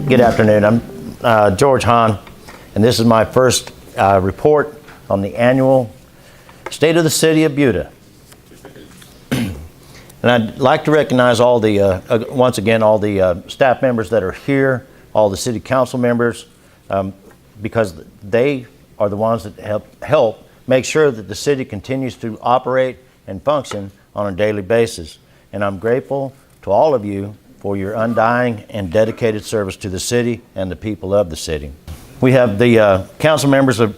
Good afternoon. I'm George Hahn, and this is my first report on the annual State of the City of Buda. And I'd like to recognize all the, once again, all the staff members that are here, all the city council members, because they are the ones that help make sure that the city continues to operate and function on a daily basis. And I'm grateful to all of you for your undying and dedicated service to the city and the people of the city. We have the council members are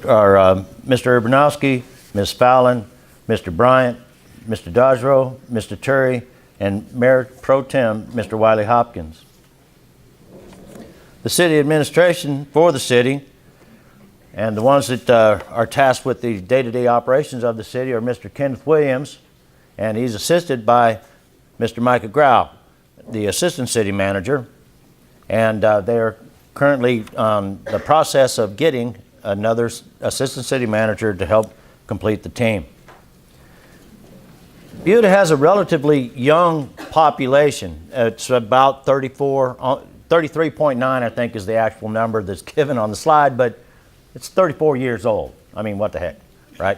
Mr. Urbanowski, Ms. Fallon, Mr. Bryant, Mr. Dodgerow, Mr. Turry, and Mayor Pro Tem, Mr. Wiley Hopkins. The city administration for the city and the ones that are tasked with the day-to-day operations of the city are Mr. Kenneth Williams, and he's assisted by Mr. Micah Grau, the assistant city manager, and they're currently on the process of getting another assistant city manager to help complete the team. Buda has a relatively young population. It's about 33.9, I think, is the actual number that's given on the slide, but it's 34 years old. I mean, what the heck, right?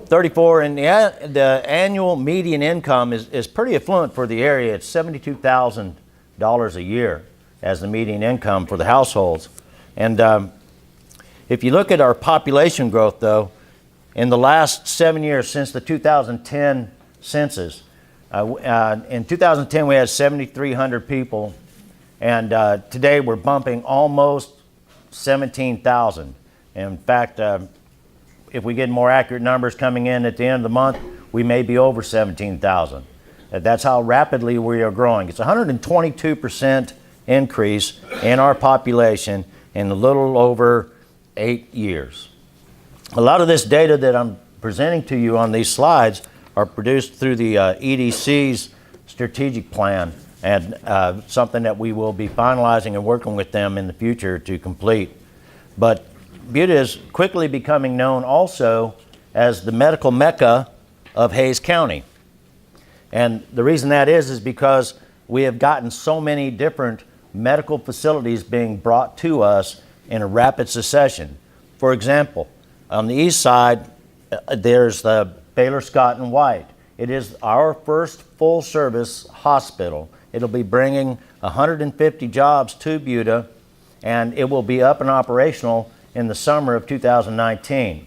34, and the annual median income is pretty affluent for the area. It's $72,000 a year as the median income for the households. And if you look at our population growth, though, in the last 7 years since the 2010 census, in 2010 we had 7,300 people, and today we're bumping almost 17,000. In fact, if we get more accurate numbers coming in at the end of the month, we may be over 17,000. That's how rapidly we are growing. It's a 122% increase in our population in a little over 8 years. A lot of this data that I'm presenting to you on these slides are produced through the EDC's strategic plan, and something that we will be finalizing and working with them in the future to complete. But Buda is quickly becoming known also as the medical mecca of Hays County. And the reason that is because we have gotten so many different medical facilities being brought to us in a rapid succession. For example, on the east side, there's the Baylor Scott and White. It is our first full-service hospital. It'll be bringing 150 jobs to Buda, and it will be up and operational in the summer of 2019.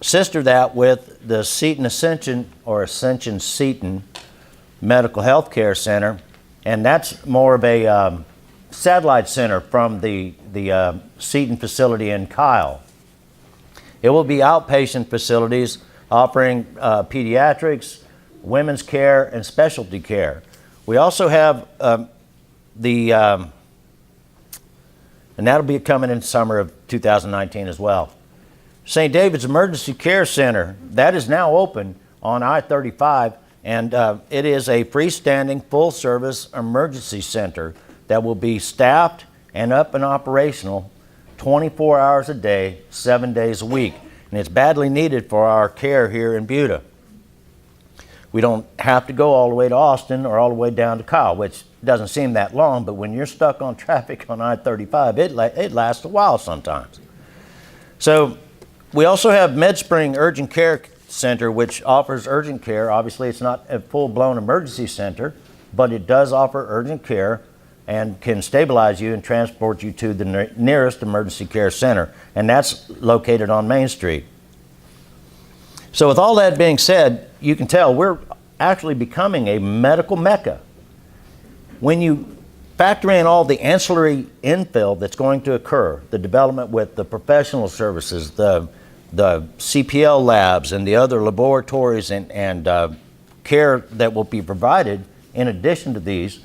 Sister that with the Seton Ascension, or Ascension Seton Medical Health Care Center, and that's more of a satellite center from the Seton facility in Kyle. It will be outpatient facilities offering pediatrics, women's care, and specialty care. We also have and that'll be coming in summer of 2019 as well. St. David's Emergency Care Center, that is now open on I-35, and it is a freestanding full-service emergency center that will be staffed and up and operational 24 hours a day, 7 days a week. And it's badly needed for our care here in Buda. We don't have to go all the way to Austin or all the way down to Kyle, which doesn't seem that long, but when you're stuck on traffic on I-35, it lasts a while sometimes. So we also have MedSpring Urgent Care Center, which offers urgent care. Obviously, it's not a full-blown emergency center, but it does offer urgent care and can stabilize you and transport you to the nearest emergency care center, and that's located on Main Street. So with all that being said, you can tell we're actually becoming a medical mecca. When you factor in all the ancillary infill that's going to occur, the development with the professional services, the CPL labs, and the other laboratories and care that will be provided in addition to these,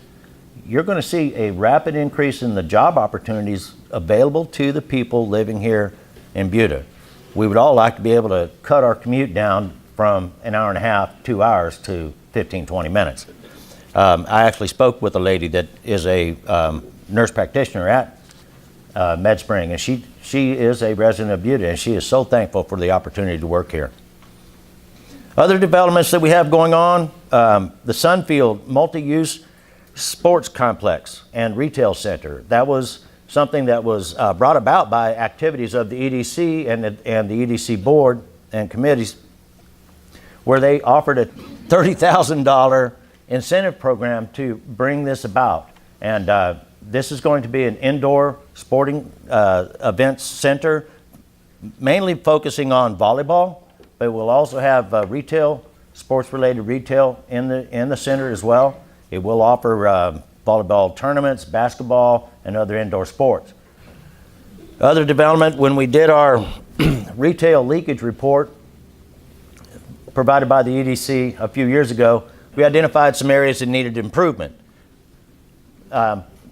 you're going to see a rapid increase in the job opportunities available to the people living here in Buda. We would all like to be able to cut our commute down from an hour and a half, 2 hours to 15, 20 minutes. I actually spoke with a lady that is a nurse practitioner at MedSpring, and she is a resident of Buda, and she is so thankful for the opportunity to work here. Other developments that we have going on, the Sunfield multi-use sports complex and retail center. That was something that was brought about by activities of the EDC and the EDC board and committees, where they offered a $30,000 incentive program to bring this about. And this is going to be an indoor sporting events center, mainly focusing on volleyball, but we'll also have retail, sports-related retail in the center as well. It will offer volleyball tournaments, basketball, and other indoor sports. Other development, when we did our retail leakage report provided by the EDC a few years ago, we identified some areas that needed improvement.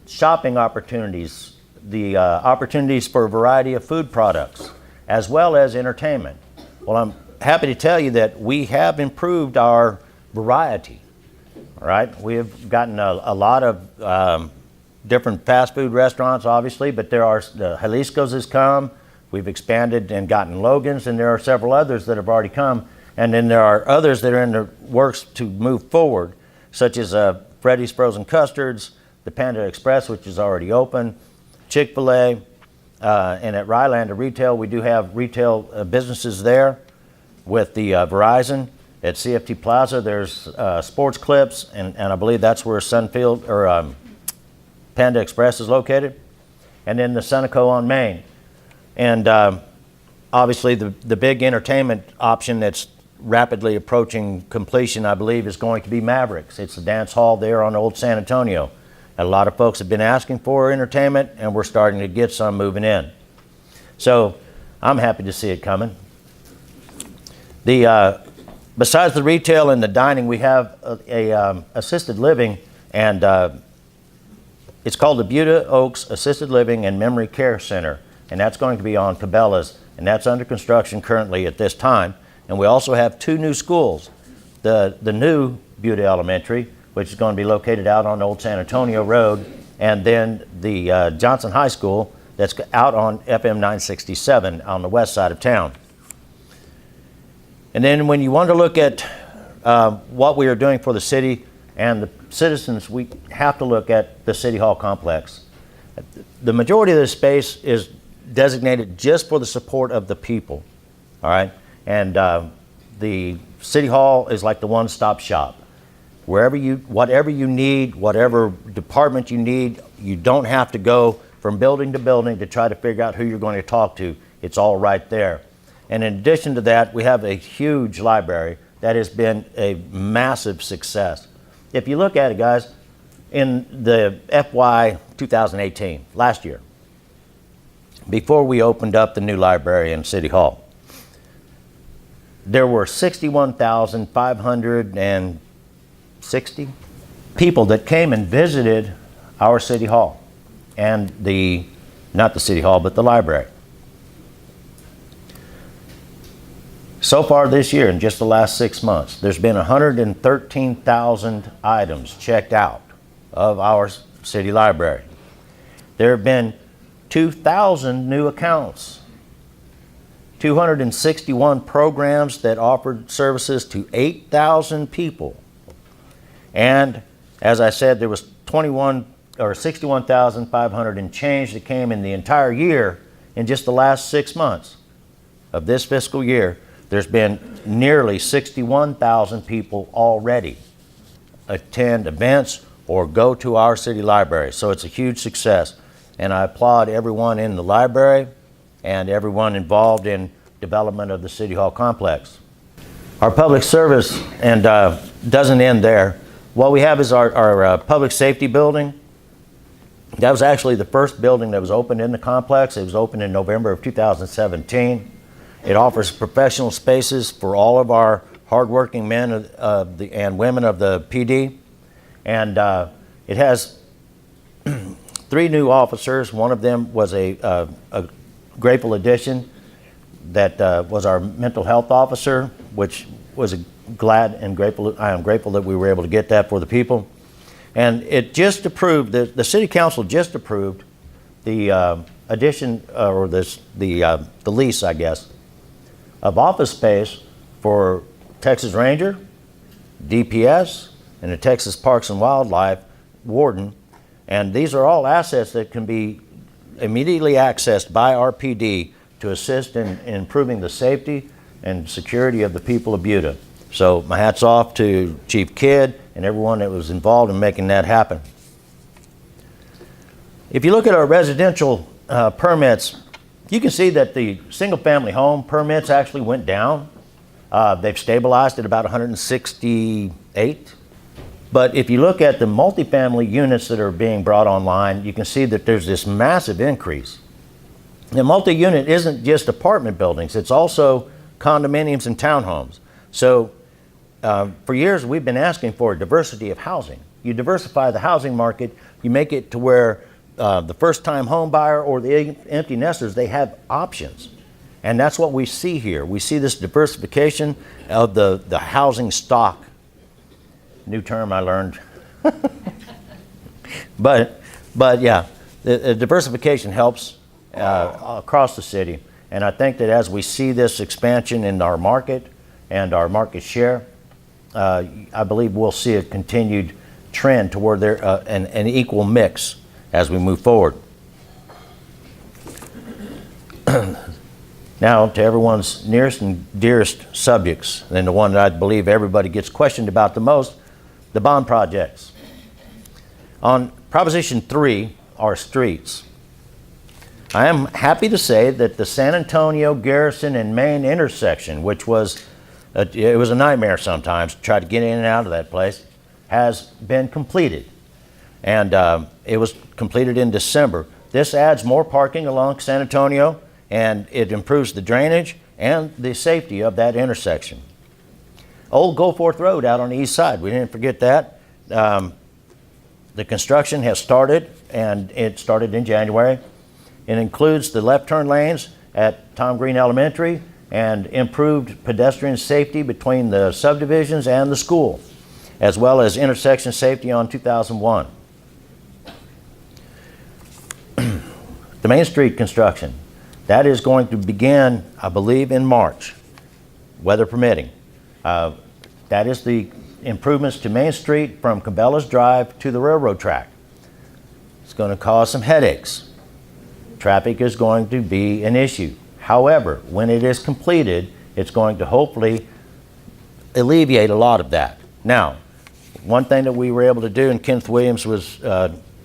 Shopping opportunities, the opportunities for a variety of food products, as well as entertainment. Well, I'm happy to tell you that we have improved our variety. All right, we have gotten a lot of different fast food restaurants, obviously, but there are the Jalisco's has come. We've expanded and gotten Logan's, and there are several others that have already come. And then there are others that are in the works to move forward, such as Freddy's Frozen Custards, the Panda Express, which is already open, Chick-fil-A, and at Rylander Retail, we do have retail businesses there with the Verizon. At CFT Plaza, there's Sports Clips, and I believe that's where Sunfield or Panda Express is located, and then the Sunoco on Main. And obviously the big entertainment option that's rapidly approaching completion, I believe, is going to be Mavericks. It's the dance hall there on Old San Antonio. And a lot of folks have been asking for entertainment, and we're starting to get some moving in. So I'm happy to see it coming. Besides the retail and the dining, we have a assisted living, and it's called the Buda Oaks Assisted Living and Memory Care Center, and that's going to be on Cabela's, and that's under construction currently at this time. And we also have two new schools, the new Buda Elementary, which is going to be located out on Old San Antonio Road, and then the Johnson High School that's out on FM 967 on the west side of town. And then when you want to look at what we are doing for the city and the citizens, we have to look at the City Hall complex. The majority of this space is designated just for the support of the people, all right? And the City Hall is like the one-stop shop. Whatever you need, whatever department you need, you don't have to go from building to building to try to figure out who you're going to talk to. It's all right there. And in addition to that, we have a huge library that has been a massive success. If you look at it, guys, in the FY 2018, last year, before we opened up the new library in City Hall, there were 61,560 people that came and visited our City Hall and not the City Hall, but the library. So far this year, in just the last 6 months, there's been 113,000 items checked out of our city library. There have been 2,000 new accounts, 261 programs that offered services to 8,000 people. And as I said, there was 61,500 and change that came in the entire year. In just the last 6 months of this fiscal year, there's been nearly 61,000 people already attend events or go to our city library. So it's a huge success. And I applaud everyone in the library and everyone involved in development of the City Hall complex. Our public service and doesn't end there. What we have is our public safety building. That was actually the first building that was opened in the complex. It was opened in November of 2017. It offers professional spaces for all of our hardworking men and women of the PD. And it has 3 new officers. One of them was a grateful addition that was our mental health officer, which was glad and grateful. I am grateful that we were able to get that for the people. And it just approved, the City Council just approved the addition, or the lease, I guess, of office space for Texas Ranger, DPS, and the Texas Parks and Wildlife warden. And these are all assets that can be immediately accessed by RPD to assist in improving the safety and security of the people of Buda. So my hat's off to Chief Kidd and everyone that was involved in making that happen. If you look at our residential permits, you can see that the single-family home permits actually went down. They've stabilized at about 168. But if you look at the multifamily units that are being brought online, you can see that there's this massive increase. The multi-unit isn't just apartment buildings, it's also condominiums and townhomes. So for years we've been asking for a diversity of housing. You diversify the housing market, you make it to where the first-time home buyer or the empty nesters, they have options. And that's what we see here. We see this diversification of the housing stock. New term I learned. but yeah, the diversification helps across the city. And I think that as we see this expansion in our market and our market share, I believe we'll see a continued trend toward an equal mix as we move forward. Now to everyone's nearest and dearest subjects, and the one that I believe everybody gets questioned about the most, the bond projects. On Proposition 3, our streets. I am happy to say that the San Antonio, Garrison, and Main intersection, which was it was a nightmare sometimes to try to get in and out of that place, has been completed. And it was completed in December. This adds more parking along San Antonio, and it improves the drainage and the safety of that intersection. Old Goforth Road out on the east side, we didn't forget that. The construction has started, and it started in January. It includes the left turn lanes at Tom Green Elementary and improved pedestrian safety between the subdivisions and the school, as well as intersection safety on 2001. The Main Street construction, that is going to begin, I believe, in March, weather permitting. That is the improvements to Main Street from Cabela's Drive to the railroad track. It's going to cause some headaches. Traffic is going to be an issue. However, when it is completed, it's going to hopefully alleviate a lot of that. Now, one thing that we were able to do, and Kenneth Williams was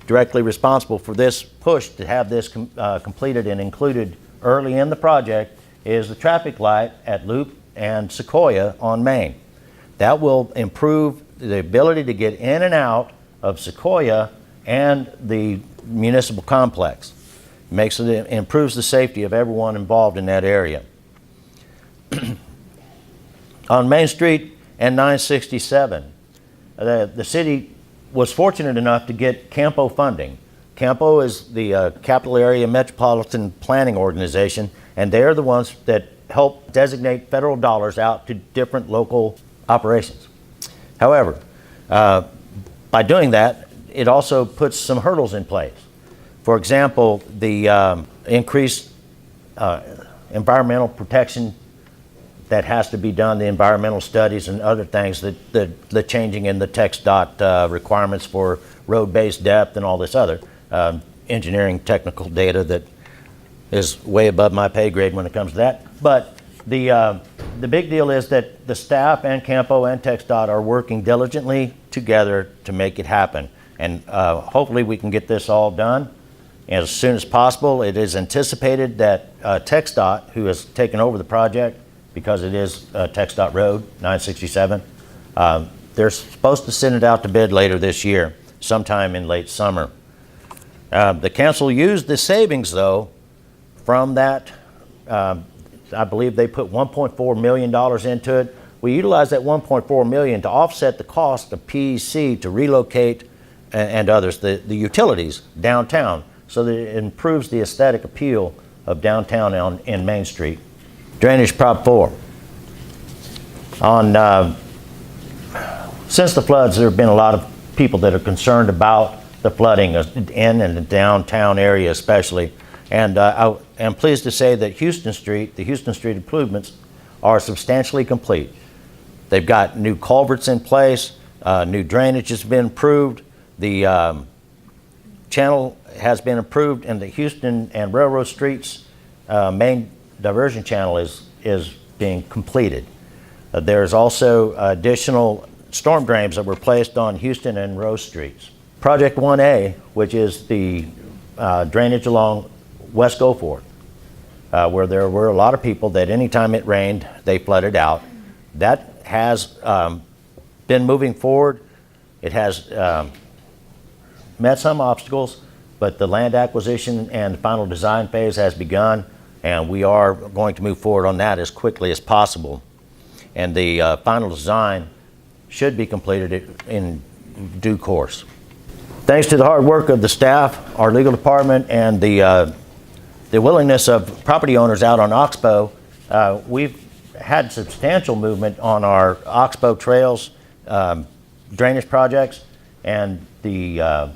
directly responsible for this push to have this completed and included early in the project, is the traffic light at Loop and Sequoia on Main. That will improve the ability to get in and out of Sequoia and the municipal complex. It improves the safety of everyone involved in that area. On Main Street and 967, the city was fortunate enough to get CAMPO funding. CAMPO is the Capital Area Metropolitan Planning Organization, and they are the ones that help designate federal dollars out to different local operations. However, by doing that, it also puts some hurdles in place. For example, the increased environmental protection that has to be done, the environmental studies and other things, the changing in the text dot requirements for road-based depth and all this other engineering technical data that is way above my pay grade when it comes to that. But the big deal is that the staff and CAMPO and TxDOT are working diligently together to make it happen. And hopefully we can get this all done as soon as possible. It is anticipated that TxDOT, who has taken over the project because it is TxDOT Road 967, they're supposed to send it out to bid later this year, sometime in late summer. The council used the savings, though, from that. I believe they put $1.4 million into it. We utilized that $1.4 million to offset the cost of PEC to relocate and others, the utilities downtown, so that it improves the aesthetic appeal of downtown in Main Street. Drainage Prop 4. Since the floods, there have been a lot of people that are concerned about the flooding in and the downtown area especially. And I am pleased to say that the Houston Street improvements are substantially complete. They've got new culverts in place, new drainage has been improved, The channel has been improved, and the Houston and Railroad Streets main diversion channel is being completed. There's also additional storm drains that were placed on Houston and Rose Streets. Project 1A, which is the drainage along West Goforth, where there were a lot of people that anytime it rained, they flooded out. That has been moving forward. It has met some obstacles, but the land acquisition and the final design phase has begun, and we are going to move forward on that as quickly as possible. And the final design should be completed in due course. Thanks to the hard work of the staff, our legal department, and the willingness of property owners out on Oxbow, we've had substantial movement on our Oxbow trails drainage projects, and the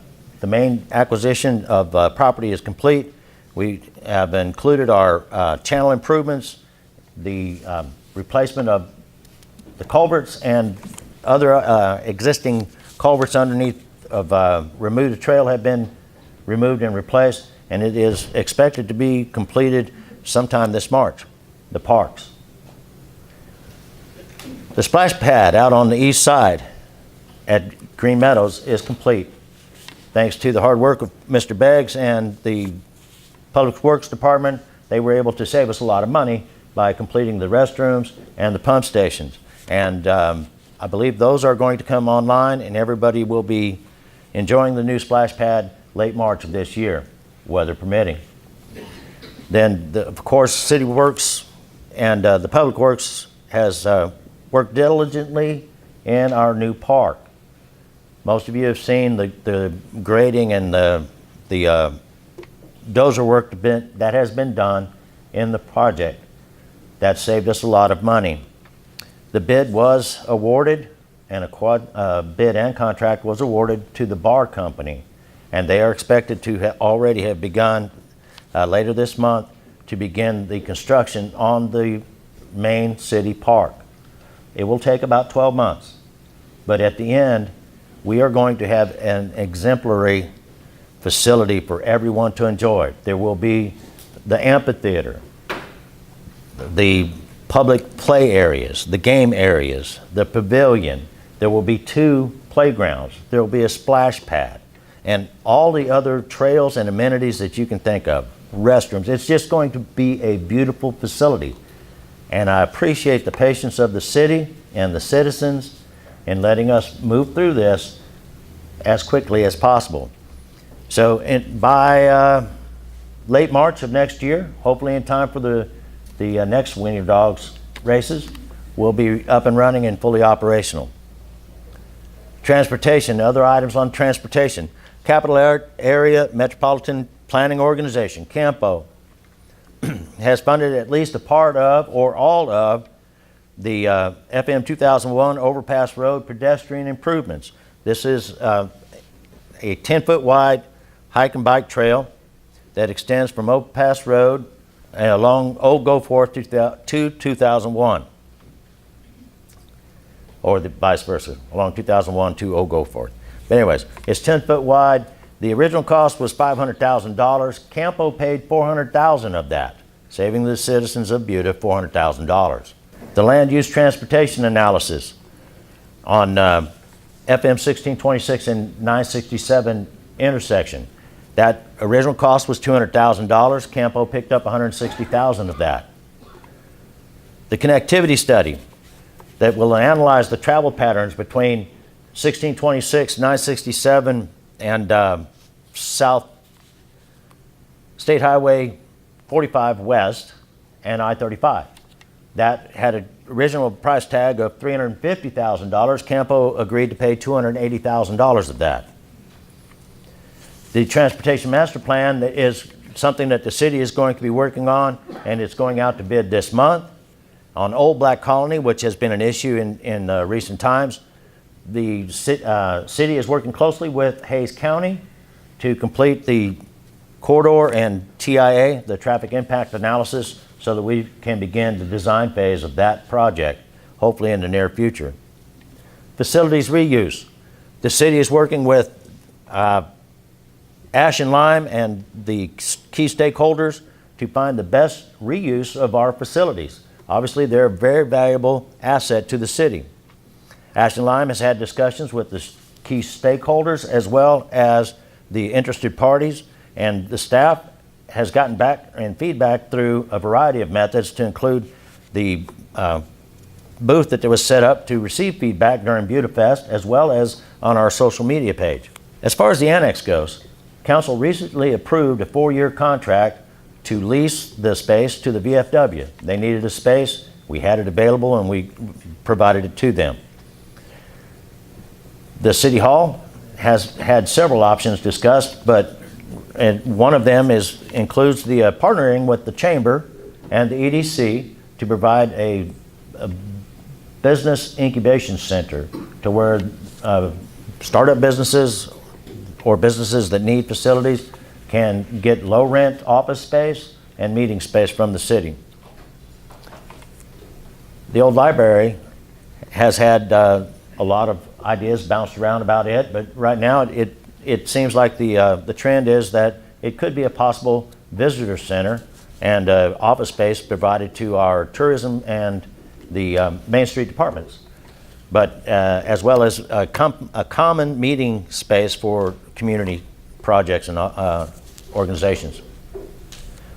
main acquisition of property is complete. We have included our channel improvements, the replacement of the culverts and other existing culverts underneath of Remuda Trail have been removed and replaced, and it is expected to be completed sometime this March. The parks. The splash pad out on the east side at Green Meadows is complete. Thanks to the hard work of Mr. Beggs and the Public Works Department, they were able to save us a lot of money by completing the restrooms and the pump stations. And I believe those are going to come online, and everybody will be enjoying the new splash pad late March of this year, weather permitting. Then, of course, City Works and the Public Works has worked diligently in our new park. Most of you have seen the grading and the dozer work that has been done in the project. That saved us a lot of money. The bid was awarded, and a bid and contract was awarded to the bar company, and they are expected to already have begun later this month to begin the construction on the main city park. It will take about 12 months, but at the end, we are going to have an exemplary facility for everyone to enjoy. There will be the amphitheater, the public play areas, the game areas, the pavilion. There will be 2 playgrounds. There will be a splash pad, and all the other trails and amenities that you can think of, restrooms. It's just going to be a beautiful facility. And I appreciate the patience of the city and the citizens in letting us move through this as quickly as possible. So by late March of next year, hopefully in time for the next Winter Dogs races, we'll be up and running and fully operational. Transportation, other items on transportation. Capital Area Metropolitan Planning Organization, CAMPO, has funded at least a part of or all of the FM 2001 Overpass Road pedestrian improvements. This is a 10-foot wide hike and bike trail that extends from Overpass Road along Old Goforth to 2001, or the vice versa, along 2001 to Old Goforth. But anyways, it's 10 foot wide. The original cost was $500,000. Campo paid $400,000 of that, saving the citizens of Buda $400,000. The land use transportation analysis on FM 1626 and 967 intersection. That original cost was $200,000. Campo picked up $160,000 of that. The connectivity study that will analyze the travel patterns between 1626, 967, and South State Highway 45 West and I-35. That had an original price tag of $350,000. Campo agreed to pay $280,000 of that. The Transportation Master Plan is something that the city is going to be working on, and it's going out to bid this month. On Old Black Colony, which has been an issue in recent times, the city is working closely with Hays County to complete the corridor and TIA, the traffic impact analysis, so that we can begin the design phase of that project, hopefully in the near future. Facilities reuse. The city is working with Ash and Lime and the key stakeholders to find the best reuse of our facilities. Obviously, they're a very valuable asset to the city. Ash and Lime has had discussions with the key stakeholders as well as the interested parties, and the staff has gotten back and feedback through a variety of methods, to include the booth that was set up to receive feedback during Buda Fest, as well as on our social media page. As far as the annex goes, Council recently approved a 4-year contract to lease the space to the VFW. They needed a space, we had it available, and we provided it to them. The City Hall has had several options discussed, and one of them includes the partnering with the Chamber and the EDC to provide a business incubation center to where startup businesses or businesses that need facilities can get low rent office space and meeting space from the city. The old library has had a lot of ideas bounced around about it, but right now it seems like the trend is that it could be a possible visitor center and office space provided to our tourism and the Main Street departments, but as well as a common meeting space for community projects and organizations.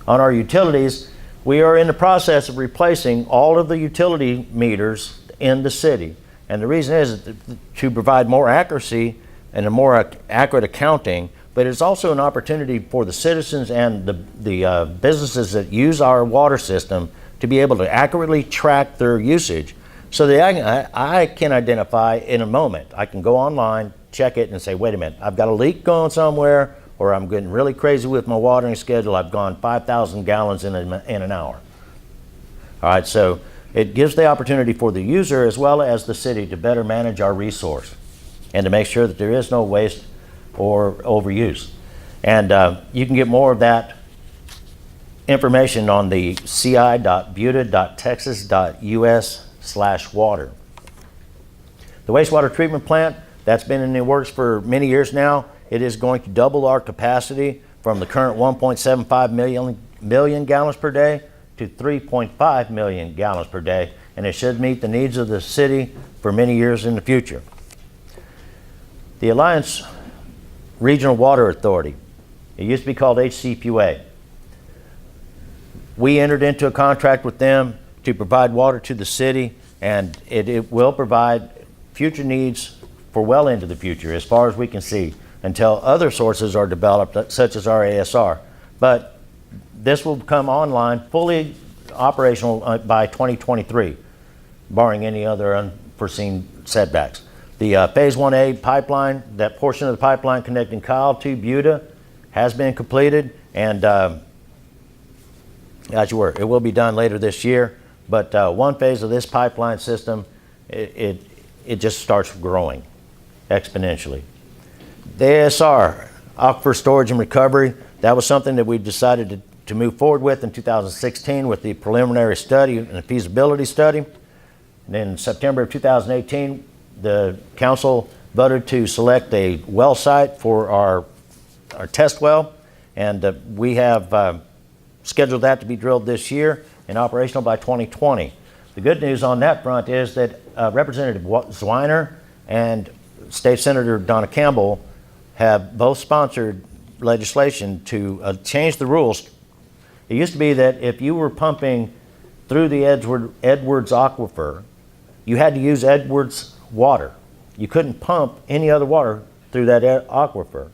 On our utilities, we are in the process of replacing all of the utility meters in the city. And the reason is to provide more accuracy and a more accurate accounting, but it's also an opportunity for the citizens and the businesses that use our water system to be able to accurately track their usage, so that I can identify in a moment. I can go online, check it, and say, wait a minute, I've got a leak going somewhere, or I'm getting really crazy with my watering schedule. I've gone 5,000 gallons in an hour. All right, so it gives the opportunity for the user as well as the city to better manage our resource and to make sure that there is no waste or overuse. And you can get more of that information on the ci.buda.texas.us/water. The wastewater treatment plant, that's been in the works for many years now. It is going to double our capacity from the current 1.75 million gallons per day to 3.5 million gallons per day, and it should meet the needs of the city for many years in the future. The Alliance Regional Water Authority, it used to be called HCQA. We entered into a contract with them to provide water to the city, and it will provide future needs for well into the future, as far as we can see, until other sources are developed, such as our ASR. But this will come online, fully operational by 2023, barring any other unforeseen setbacks. The Phase 1A pipeline, that portion of the pipeline connecting Kyle to Buda, has been completed, and as you were, it will be done later this year. But one phase of this pipeline system, it just starts growing exponentially. The ASR, Aquifer Storage and Recovery, that was something that we decided to move forward with in 2016 with the preliminary study and the feasibility study. And then in September of 2018, the council voted to select a well site for our test well, and we have scheduled that to be drilled this year and operational by 2020. The good news on that front is that Representative Zwiner and State Senator Donna Campbell have both sponsored legislation to change the rules. It used to be that if you were pumping through the Edwards Aquifer, you had to use Edwards water. You couldn't pump any other water through that aquifer.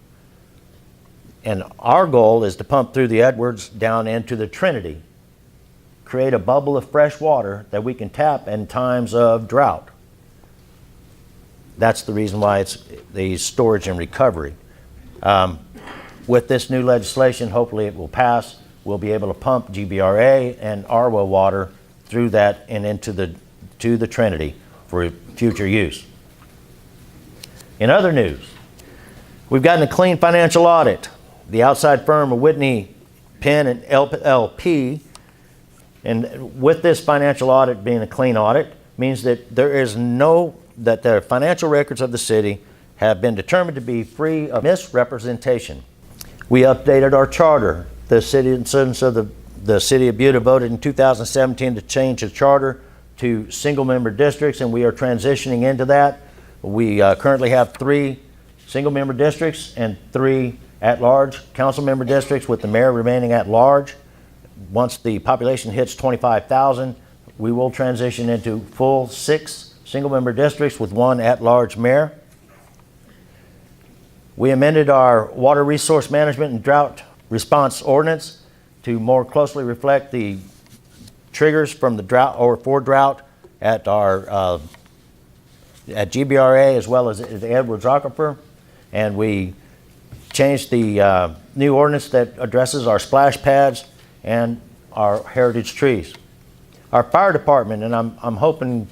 And our goal is to pump through the Edwards down into the Trinity, create a bubble of fresh water that we can tap in times of drought. That's the reason why it's the storage and recovery. With this new legislation, hopefully it will pass. We'll be able to pump GBRA and ARWA water through that and into the Trinity for future use. In other news, we've gotten a clean financial audit. The outside firm of Whitney, Penn and LP, and with this financial audit being a clean audit, means that that the financial records of the city have been determined to be free of misrepresentation. We updated our charter. The citizens of the City of Buda voted in 2017 to change the charter to single-member districts, and we are transitioning into that. We currently have 3 single-member districts and 3 at-large council-member districts, with the mayor remaining at-large. Once the population hits 25,000, we will transition into full 6 single-member districts with 1 at-large mayor. We amended our water resource management and drought response ordinance to more closely reflect the triggers from the drought or for drought at our at GBRA as well as the Edwards Aquifer, and we changed the new ordinance that addresses our splash pads and our heritage trees. Our fire department, and I'm hoping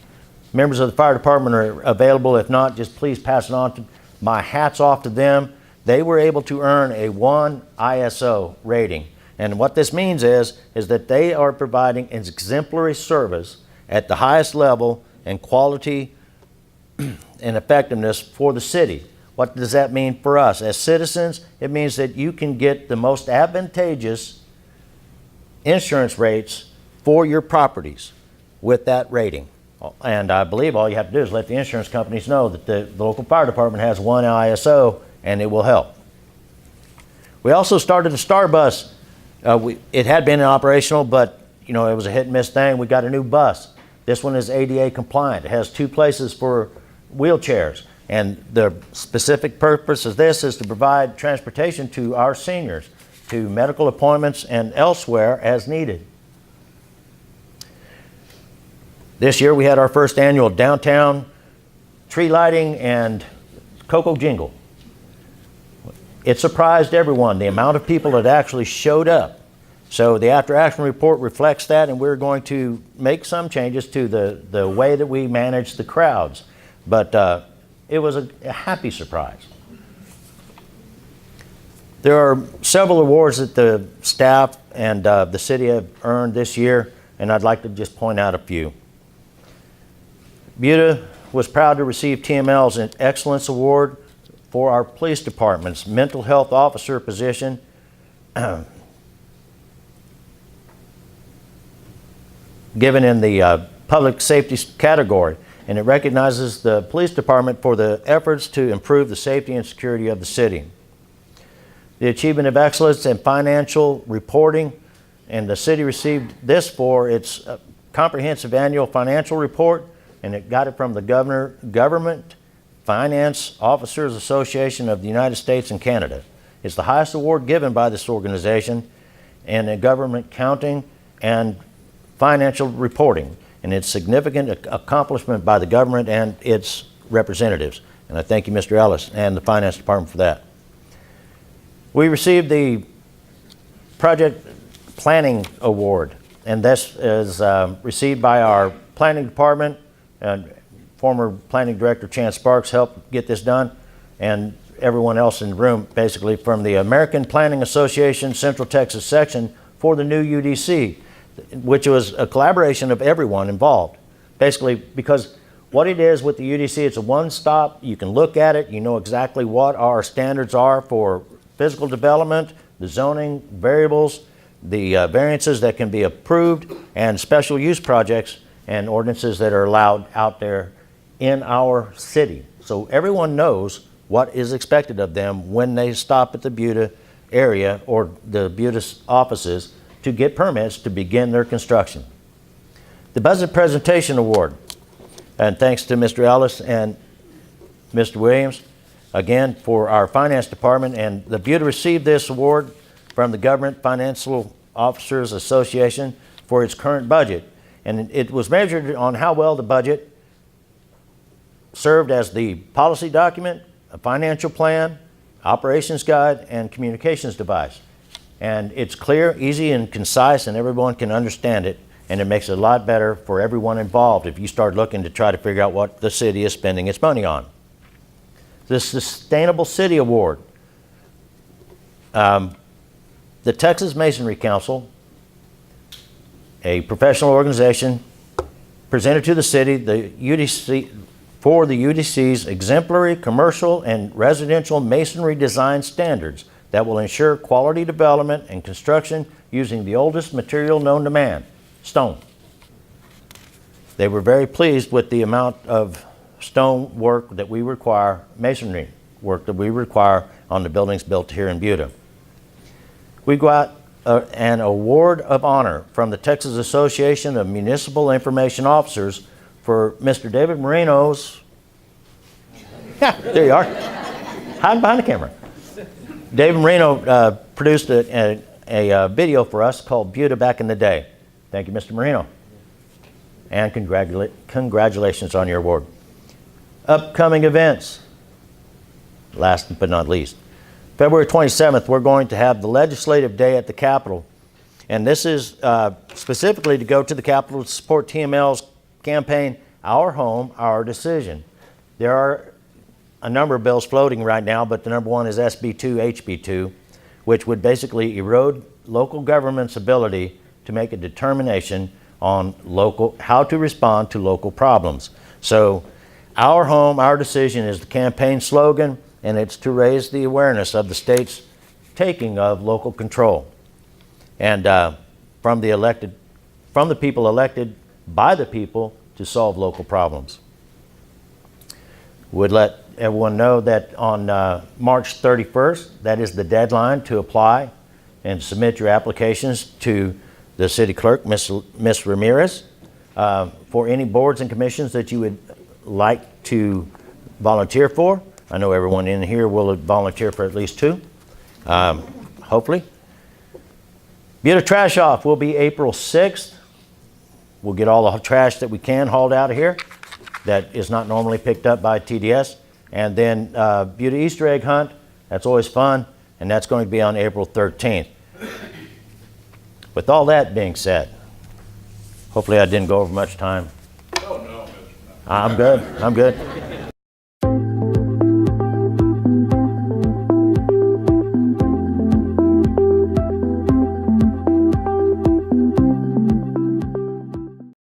members of the fire department are available. If not, just please pass it on. My hat's off to them. They were able to earn a 1 ISO rating. And what this means is that they are providing an exemplary service at the highest level and quality and effectiveness for the city. What does that mean for us? As citizens, it means that you can get the most advantageous insurance rates for your properties with that rating. And I believe all you have to do is let the insurance companies know that the local fire department has 1 ISO, and it will help. We also started a Star Bus. It had been operational, but it was a hit and miss thing. We got a new bus. This one is ADA compliant. It has 2 places for wheelchairs. And the specific purpose of this is to provide transportation to our seniors, to medical appointments and elsewhere as needed. This year we had our first annual downtown tree lighting and cocoa jingle. It surprised everyone, the amount of people that actually showed up. So the after action report reflects that, and we're going to make some changes to the way that we manage the crowds. But it was a happy surprise. There are several awards that the staff and the city have earned this year, and I'd like to just point out a few. Buda was proud to receive TML's Excellence Award for our police department's mental health officer position. Given in the public safety category, and it recognizes the police department for the efforts to improve the safety and security of the city. The Achievement of Excellence in Financial Reporting, and the city received this for its comprehensive annual financial report, and it got it from the Government Finance Officers Association of the United States and Canada. It's the highest award given by this organization in government counting and financial reporting, and it's significant accomplishment by the government and its representatives. And I thank you, Mr. Ellis, and the Finance Department for that. We received the Project Planning Award, and this is received by our Planning Department, and former Planning Director Chance Sparks helped get this done, and everyone else in the room, basically, from the American Planning Association Central Texas section for the new UDC, which was a collaboration of everyone involved. Basically, because what it is with the UDC, it's a one-stop. You can look at it, you know exactly what our standards are for physical development, the zoning variables, the variances that can be approved, and special use projects and ordinances that are allowed out there in our city. So everyone knows what is expected of them when they stop at the Buda area or the Buda offices to get permits to begin their construction. The Budget Presentation Award, and thanks to Mr. Ellis and Mr. Williams, again, for our Finance Department, and the Buda received this award from the Government Financial Officers Association for its current budget. And it was measured on how well the budget served as the policy document, a financial plan, operations guide, and communications device. And it's clear, easy, and concise, and everyone can understand it, and it makes it a lot better for everyone involved if you start looking to try to figure out what the city is spending its money on. The Sustainable City Award. The Texas Masonry Council, a professional organization, presented to the city the UDC for the UDC's exemplary commercial and residential masonry design standards that will ensure quality development and construction using the oldest material known to man, stone. They were very pleased with the amount of stone work that we require, masonry work that we require on the buildings built here in Buda. We got an award of honor from the Texas Association of Municipal Information Officers for Mr. David Marino's, yeah, there you are, hiding behind the camera. David Marino produced a video for us called Buda Back in the Day. Thank you, Mr. Marino. And congratulations on your award. Upcoming events, last but not least. February 27th, we're going to have the Legislative Day at the Capitol. And this is specifically to go to the Capitol to support TML's campaign, Our Home, Our Decision. There are a number of bills floating right now, but the number one is SB2, HB2, which would basically erode local government's ability to make a determination on how to respond to local problems. So, Our Home, Our Decision is the campaign slogan, and it's to raise the awareness of the state's taking of local control. And from the people elected by the people to solve local problems. Would let everyone know that on March 31st, that is the deadline to apply and submit your applications to the city clerk, Miss Ramirez, for any boards and commissions that you would like to volunteer for. I know everyone in here will volunteer for at least two, hopefully. Buda Trash Off will be April 6th. We'll get all the trash that we can hauled out of here that is not normally picked up by TDS. And then Buda Easter Egg Hunt, that's always fun, and that's going to be on April 13th. With all that being said, hopefully I didn't go over much time. Oh, no. I'm good.